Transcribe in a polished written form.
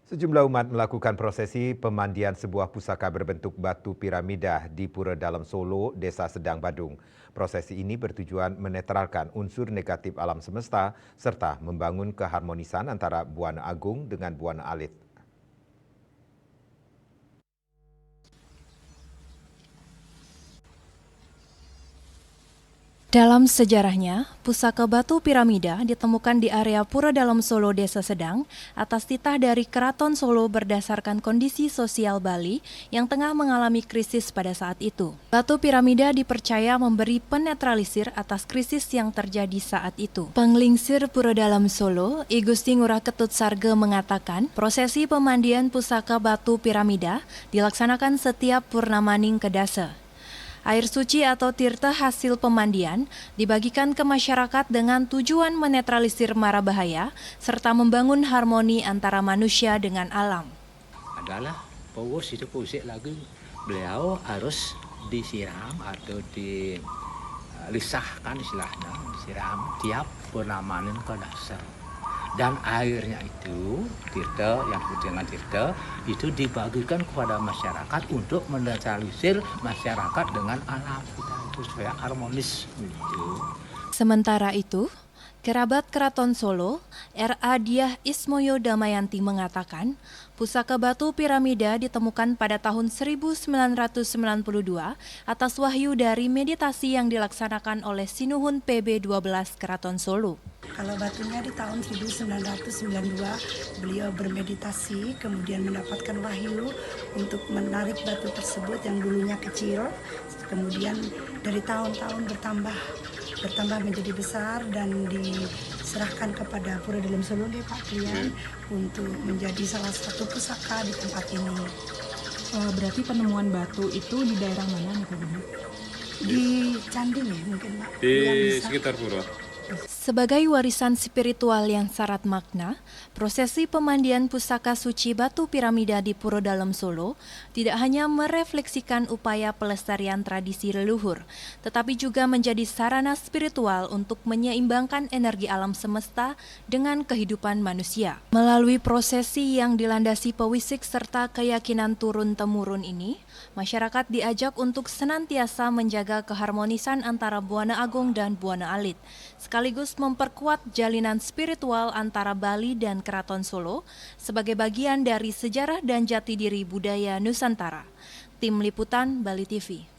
Sejumlah umat melakukan prosesi pemandian sebuah pusaka berbentuk batu piramida di Pura Dalam Solo, Desa Sedang Badung. Prosesi ini bertujuan menetralkan unsur negatif alam semesta serta membangun keharmonisan antara Buana Agung dengan Buana Alit. Dalam sejarahnya, pusaka batu piramida ditemukan di area Pura Dalam Solo, Desa Sedang, atas titah dari Keraton Solo berdasarkan kondisi sosial Bali yang tengah mengalami krisis pada saat itu. Batu piramida dipercaya memberi penetralisir atas krisis yang terjadi saat itu. Penglingsir Pura Dalam Solo, I Gusti Ngurah Ketut Sarge mengatakan, prosesi pemandian pusaka batu piramida dilaksanakan setiap Purnamaning Kedasa. Air suci atau tirta hasil pemandian dibagikan ke masyarakat dengan tujuan menetralisir mara bahaya serta membangun harmoni antara manusia dengan alam. Adalah pawos itu pusik lagi beliau harus disiram atau dilisahkan istilahnya, disiram tiap purnamanin ke dasar. Dan airnya itu, tirta, yang disebut dengan tirta, itu dibagikan kepada masyarakat untuk menetralisir masyarakat dengan alam kita itu supaya harmonis. Gitu. Sementara itu, kerabat Keraton Solo, R.A. Diah Ismoyo Damayanti mengatakan, pusaka batu piramida ditemukan pada tahun 1992 atas wahyu dari meditasi yang dilaksanakan oleh Sinuhun PB12 Keraton Solo. Kalau batunya di tahun 1992 beliau bermeditasi kemudian mendapatkan wahyu untuk menarik batu tersebut yang dulunya kecil, kemudian dari tahun-tahun bertambah menjadi besar dan diserahkan kepada Pura Dalam Solo Pak Krian untuk menjadi salah satu pusaka di tempat ini. Berarti penemuan batu itu di daerah mana nih Pak Bunda? Di Candi nih mungkin Pak. Di sekitar Pura. Sebagai warisan spiritual yang syarat makna, prosesi pemandian pusaka suci batu piramida di Pura Dalam Solo tidak hanya merefleksikan upaya pelestarian tradisi leluhur, tetapi juga menjadi sarana spiritual untuk menyeimbangkan energi alam semesta dengan kehidupan manusia. Melalui prosesi yang dilandasi pewisik serta keyakinan turun-temurun ini, masyarakat diajak untuk senantiasa menjaga keharmonisan antara Buana Agung dan Buana Alit, sekaligus memperkuat jalinan spiritual antara Bali dan Keraton Solo sebagai bagian dari sejarah dan jati diri budaya Nusantara. Tim Liputan Bali TV.